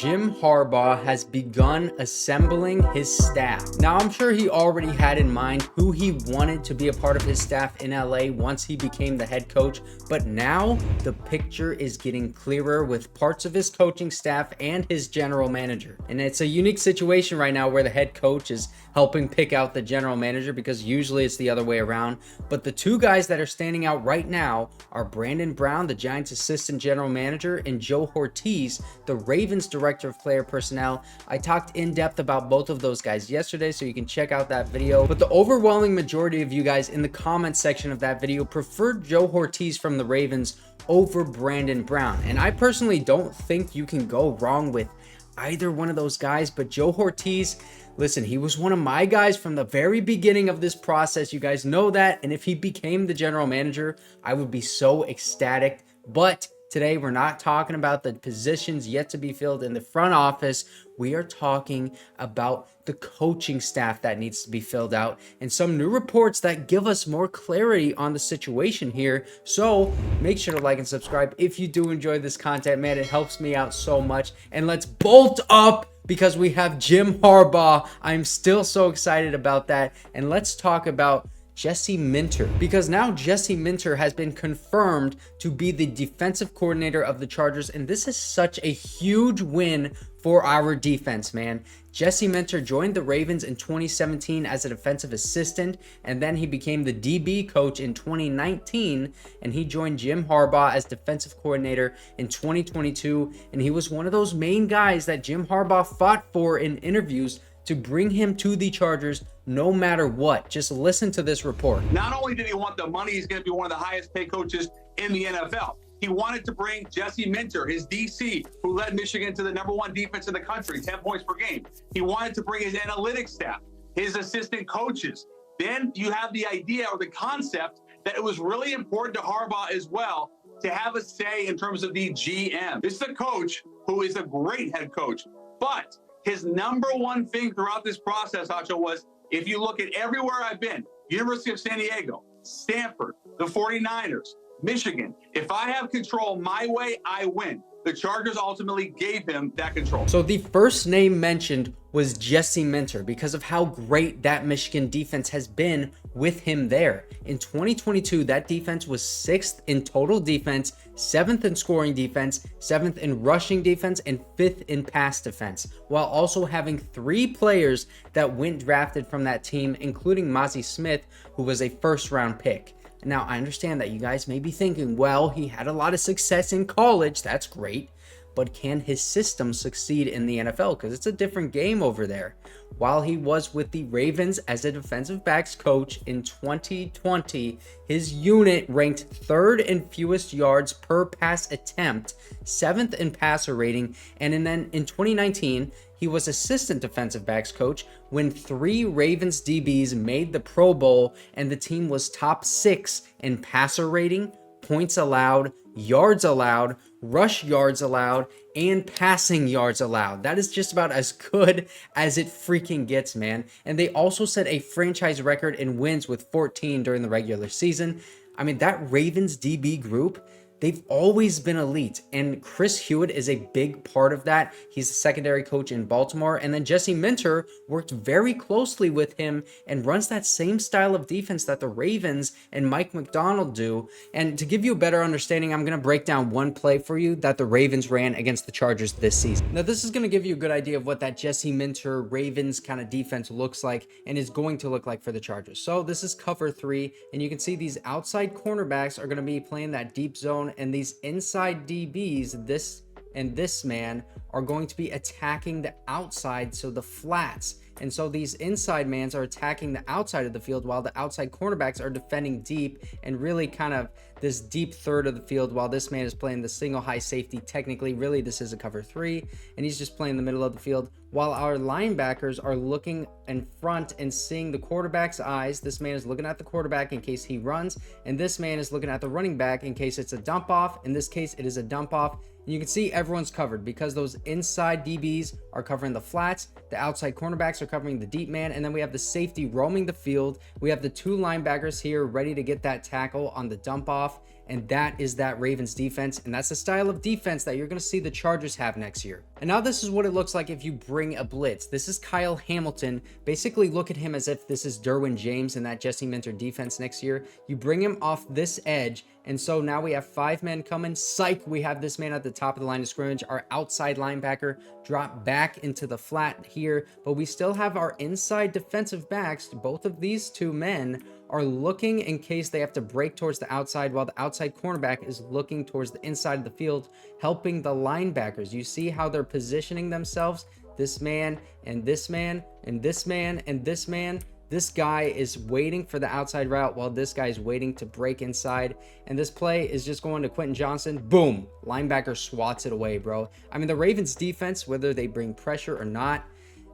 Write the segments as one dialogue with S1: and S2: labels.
S1: Jim Harbaugh has begun assembling his staff. Now, I'm sure he already had in mind who he wanted to be a part of his staff in LA once he became the head coach, but now the picture is getting clearer with parts of his coaching staff and his general manager. And it's a unique situation right now where the head coach is helping pick out the general manager, because usually it's the other way around. But the two guys that are standing out right now are Brandon Brown, the Giants assistant general manager, and Joe Hortiz, the Ravens director of player personnel. I talked in depth about both of those guys yesterday, so you can check out that video. But the overwhelming majority of you guys in the comment section of that video preferred Joe Hortiz from the Ravens over Brandon Brown. And I personally don't think you can go wrong with either one of those guys, but Joe Hortiz, listen, he was one of my guys from the very beginning of this process. You guys know that. And if he became the general manager, I would be so ecstatic. But today, we're not talking about the positions yet to be filled in the front office. We are talking about the coaching staff that needs to be filled out and some new reports that give us more clarity on the situation here. So make sure to like and subscribe if you do enjoy this content, man. It helps me out so much. And let's bolt up because we have Jim Harbaugh. I'm still so excited about that. And let's talk about Jesse Minter, because now Jesse Minter has been confirmed to be the defensive coordinator of the Chargers, and this is such a huge win for our defense, man. Jesse Minter joined the Ravens in 2017 as a defensive assistant, and then he became the DB coach in 2019, and he joined Jim Harbaugh as defensive coordinator in 2022, and he was one of those main guys that Jim Harbaugh fought for in interviews to bring him to the Chargers no matter what. Just listen to this report.
S2: Not only did he want the money, he's going to be one of the highest paid coaches in the NFL. He wanted to bring Jesse Minter, his DC, who led Michigan to the #1 defense in the country, 10 points per game. He wanted to bring his analytics staff, his assistant coaches. Then you have the idea or the concept that it was really important to Harbaugh as well to have a say in terms of the GM. This is a coach who is a great head coach, but his #1 thing throughout this process, Hacho, was, if you look at everywhere I've been, University of San Diego, Stanford, the 49ers, Michigan, if I have control my way, I win. The Chargers ultimately gave him that control.
S1: So the first name mentioned was Jesse Minter because of how great that Michigan defense has been with him there. In 2022, that defense was 6th in total defense, 7th in scoring defense, 7th in rushing defense, and 5th in pass defense, while also having 3 players that went drafted from that team, including Mazi Smith, who was a first-round pick. Now, I understand that you guys may be thinking, well, he had a lot of success in college. That's great. But can his system succeed in the NFL? Because it's a different game over there. While he was with the Ravens as a defensive backs coach in 2020, his unit ranked 3rd in fewest yards per pass attempt, 7th in passer rating, and then in 2019, he was assistant defensive backs coach when 3 Ravens DBs made the Pro Bowl, and the team was top 6 in passer rating, points allowed, yards allowed, rush yards allowed, and passing yards allowed. That is just about as good as it freaking gets, man. And they also set a franchise record in wins with 14 during the regular season. I mean, that Ravens DB group, they've always been elite, and Chris Hewitt is a big part of that. He's the secondary coach in Baltimore, and then Jesse Minter worked very closely with him and runs that same style of defense that the Ravens and Mike MacDonald do. And to give you a better understanding, I'm going to break down one play for you that the Ravens ran against the Chargers this season. Now, this is going to give you a good idea of what that Jesse Minter Ravens kind of defense looks like and is going to look like for the Chargers. So this is cover 3, and you can see these outside cornerbacks are going to be playing that deep zone, and these inside DBs, this man, are going to be attacking the outside, so the flats. And so these inside mans are attacking the outside of the field, while the outside cornerbacks are defending deep and really kind of this deep third of the field, while this man is playing the single high safety. Technically, really, this is a cover 3, and he's just playing the middle of the field, while our linebackers are looking in front and seeing the quarterback's eyes. This man is looking at the quarterback in case he runs, and this man is looking at the running back in case it's a dump off. In this case, it is a dump off. And you can see everyone's covered because those inside DBs are covering the flats, the outside cornerbacks are covering the deep man, and then we have the safety roaming the field. We have the 2 linebackers here ready to get that tackle on the dump off, And that is that Ravens defense. And that's the style of defense that you're going to see the Chargers have next year. And now this is what it looks like if you bring a blitz. This is Kyle Hamilton. Basically look at him as if this is Derwin James and that Jesse Minter defense next year. You bring him off this edge. And so now we have 5 men coming. Psych, we have this man at the top of the line of scrimmage. Our outside linebacker drop back into the flat here. But we still have our inside defensive backs. Both of these 2 men are looking in case they have to break towards the outside, while the outside cornerback is looking towards the inside of the field, helping the linebackers. You see how they're positioning themselves? This man and this man and this man and this man. This guy is waiting for the outside route while this guy is waiting to break inside. And this play is just going to Quentin Johnson. Boom. Linebacker swats it away, bro. I mean, the Ravens defense, whether they bring pressure or not,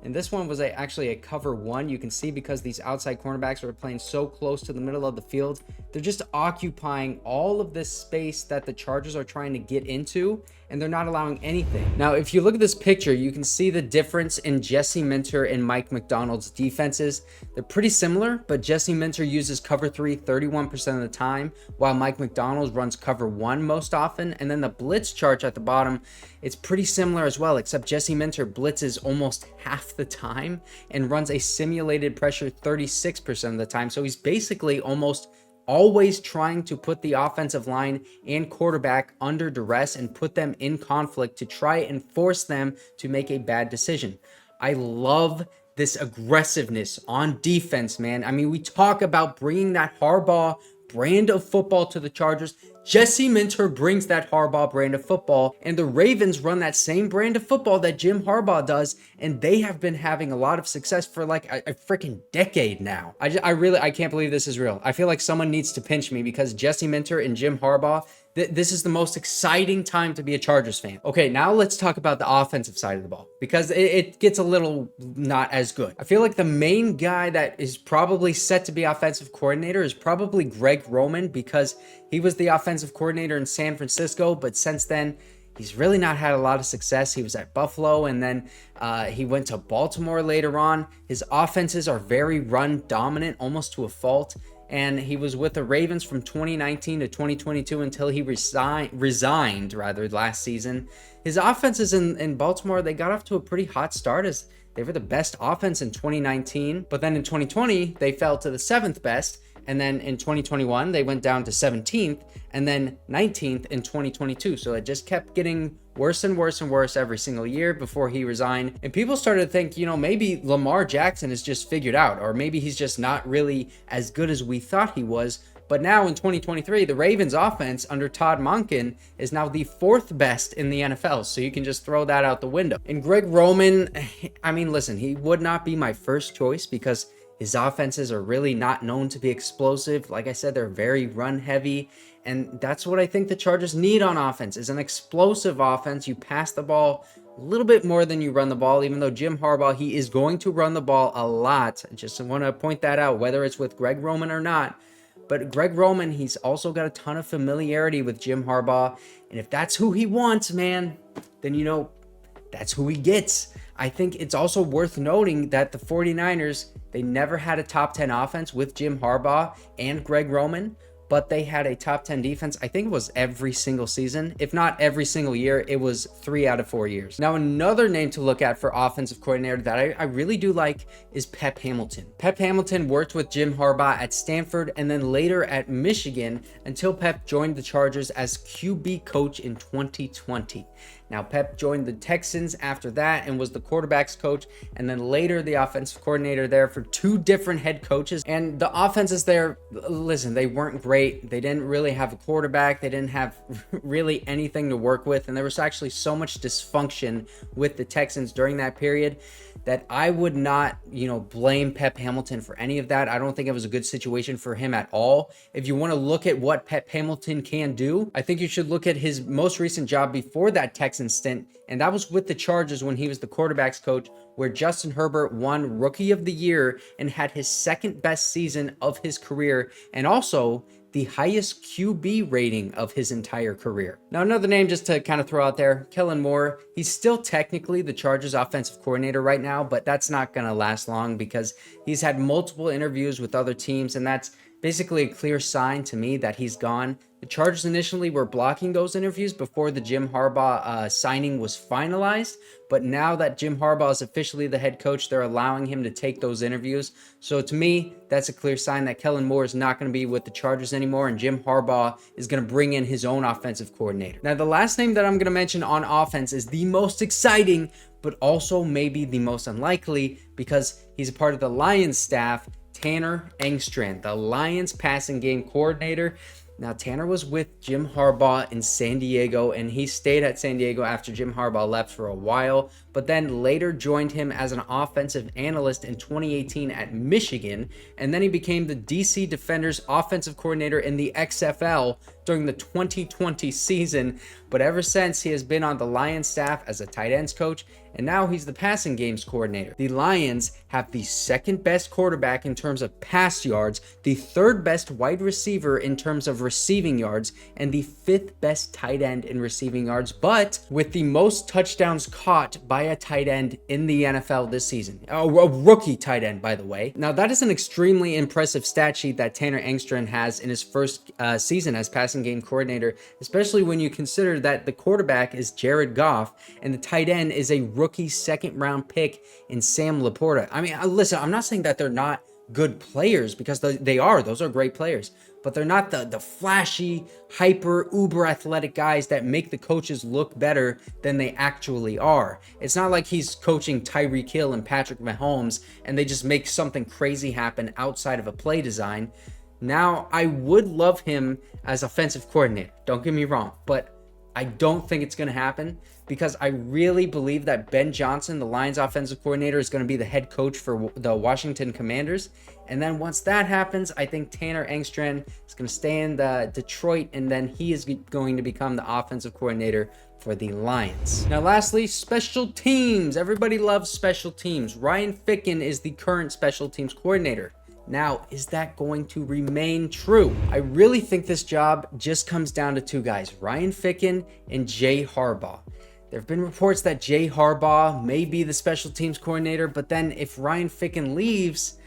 S1: and this one was actually a cover 1. You can see because these outside cornerbacks are playing so close to the middle of the field, they're just occupying all of this space that the Chargers are trying to get into, and they're not allowing anything. Now, if you look at this picture, you can see the difference in Jesse Minter and Mike MacDonald's defenses. They're pretty similar, but Jesse Minter uses cover 3 31% of the time, while Mike MacDonald runs cover 1 most often. And then the blitz chart at the bottom, it's pretty similar as well, except Jesse Minter blitzes almost half the time and runs a simulated pressure 36% of the time. So he's basically almost always trying to put the offensive line and quarterback under duress and put them in conflict to try and force them to make a bad decision. I love this aggressiveness on defense, man. I mean, we talk about bringing that Harbaugh brand of football to the Chargers. Jesse Minter brings that Harbaugh brand of football, and the Ravens run that same brand of football that Jim Harbaugh does, and they have been having a lot of success for like a freaking decade now. I can't believe this is real. I feel like someone needs to pinch me because Jesse Minter and Jim Harbaugh, this is the most exciting time to be a Chargers fan. Okay, now let's talk about the offensive side of the ball because it gets a little not as good. I feel like the main guy that is probably set to be offensive coordinator is probably Greg Roman because he was the offensive coordinator in San Francisco, but since then, he's really not had a lot of success. He was at Buffalo, and then he went to Baltimore later on. His offenses are very run dominant, almost to a fault. And he was with the Ravens from 2019 to 2022 until he resigned last season. His offenses in Baltimore, they got off to a pretty hot start as they were the best offense in 2019. But then in 2020, they fell to the 7th best. And then in 2021, they went down to 17th and then 19th in 2022. So it just kept getting worse and worse and worse every single year before he resigned. And people started to think, maybe Lamar Jackson is just figured out, or maybe he's just not really as good as we thought he was. But now in 2023, the Ravens offense under Todd Monken is now the 4th best in the NFL. So you can just throw that out the window. And Greg Roman, I mean, listen, he would not be my first choice because his offenses are really not known to be explosive. Like I said, they're very run heavy. And that's what I think the Chargers need on offense is an explosive offense. You pass the ball a little bit more than you run the ball, even though Jim Harbaugh, he is going to run the ball a lot. I just want to point that out, whether it's with Greg Roman or not. But Greg Roman, he's also got a ton of familiarity with Jim Harbaugh. And if that's who he wants, man, then, that's who he gets. I think it's also worth noting that the 49ers, they never had a top 10 offense with Jim Harbaugh and Greg Roman, but they had a top 10 defense. I think it was every single season. If not every single year, it was 3 out of 4 years. Now, another name to look at for offensive coordinator that I really do like is Pep Hamilton. Pep Hamilton worked with Jim Harbaugh at Stanford and then later at Michigan until Pep joined the Chargers as QB coach in 2020. Now, Pep joined the Texans after that and was the quarterback's coach, and then later the offensive coordinator there for 2 different head coaches. And the offenses there, listen, they weren't great. They didn't really have a quarterback. They didn't have really anything to work with, and there was actually so much dysfunction with the Texans during that period that I would not, blame Pep Hamilton for any of that. I don't think it was a good situation for him at all. If you want to look at what Pep Hamilton can do, I think you should look at his most recent job before that Texans stint, and that was with the Chargers when he was the quarterback's coach, where Justin Herbert won Rookie of the Year and had his 2nd best season of his career, and also the highest QB rating of his entire career. Now, another name just to kind of throw out there, Kellen Moore. He's still technically the Chargers offensive coordinator right now, but that's not going to last long because he's had multiple interviews with other teams, and that's basically a clear sign to me that he's gone. The Chargers initially were blocking those interviews before the Jim Harbaugh signing was finalized, but now that Jim Harbaugh is officially the head coach, they're allowing him to take those interviews. So to me, that's a clear sign that Kellen Moore is not going to be with the Chargers anymore, and Jim Harbaugh is going to bring in his own offensive coordinator. Now, the last name that I'm going to mention on offense is the most exciting, but also maybe the most unlikely, because he's a part of the Lions staff, Tanner Engstrand, the Lions passing game coordinator. Now, Tanner was with Jim Harbaugh in San Diego, and he stayed at San Diego after Jim Harbaugh left for a while, but then later joined him as an offensive analyst in 2018 at Michigan, and then he became the DC Defenders offensive coordinator in the XFL during the 2020 season. But ever since, he has been on the Lions staff as a tight ends coach, and now he's the passing games coordinator. The Lions have the second best quarterback in terms of pass yards, the third best wide receiver in terms of receiving yards, and the fifth best tight end in receiving yards, but with the most touchdowns caught by a tight end in the NFL this season. A rookie tight end, by the way. Now, that is an extremely impressive stat sheet that Tanner Engstrand has in his first season as passing game coordinator, especially when you consider that the quarterback is Jared Goff and the tight end is a rookie second-round pick in Sam Laporta. I mean, listen, I'm not saying that they're not good players, because they are. Those are great players. But they're not the flashy, hyper, uber athletic guys that make the coaches look better than they actually are. It's not like he's coaching Tyreek Hill and Patrick Mahomes and they just make something crazy happen outside of a play design. Now, I would love him as offensive coordinator. Don't get me wrong, but I don't think it's going to happen, because I really believe that Ben Johnson, the Lions offensive coordinator, is going to be the head coach for the Washington Commanders. And then once that happens, I think Tanner Engstrand is going to stay in Detroit, and then he is going to become the offensive coordinator for the Lions. Now, lastly, special teams. Everybody loves special teams. Ryan Ficken is the current special teams coordinator. Now, is that going to remain true? I really think this job just comes down to two guys, Ryan Ficken and Jay Harbaugh. There have been reports that Jay Harbaugh may be the special teams coordinator, but then if Ryan Ficken leaves,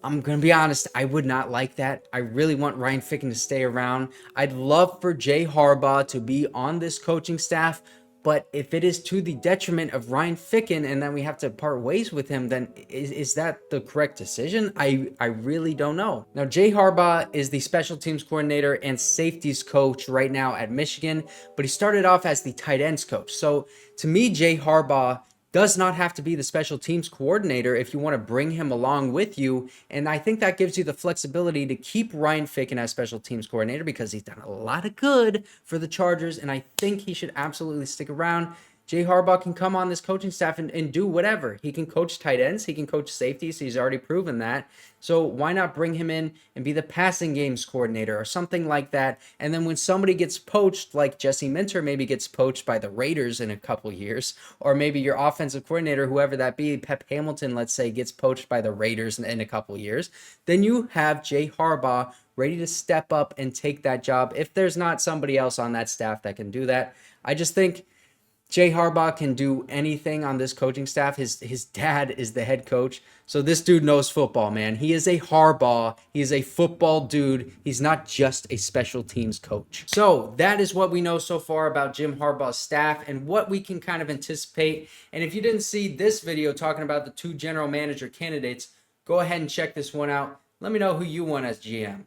S1: I'm going to be honest, I would not like that. I really want Ryan Ficken to stay around. I'd love for Jay Harbaugh to be on this coaching staff, but if it is to the detriment of Ryan Ficken and then we have to part ways with him, then is that the correct decision? I really don't know. Now, Jay Harbaugh is the special teams coordinator and safeties coach right now at Michigan, but he started off as the tight ends coach. So to me, Jay Harbaugh does not have to be the special teams coordinator if you want to bring him along with you. And I think that gives you the flexibility to keep Ryan Ficken as special teams coordinator, because he's done a lot of good for the Chargers, and I think he should absolutely stick around. Jay Harbaugh can come on this coaching staff and do whatever. He can coach tight ends. He can coach safeties. He's already proven that. So why not bring him in and be the passing games coordinator or something like that? And then when somebody gets poached, like Jesse Minter maybe gets poached by the Raiders in a couple years, or maybe your offensive coordinator, whoever that be, Pep Hamilton, let's say, gets poached by the Raiders in a couple years, then you have Jay Harbaugh ready to step up and take that job if there's not somebody else on that staff that can do that. I just think Jay Harbaugh can do anything on this coaching staff. His dad is the head coach. So this dude knows football, man. He is a Harbaugh. He is a football dude. He's not just a special teams coach. So that is what we know so far about Jim Harbaugh's staff and what we can kind of anticipate. And if you didn't see this video talking about the two general manager candidates, go ahead and check this one out. Let me know who you want as GM.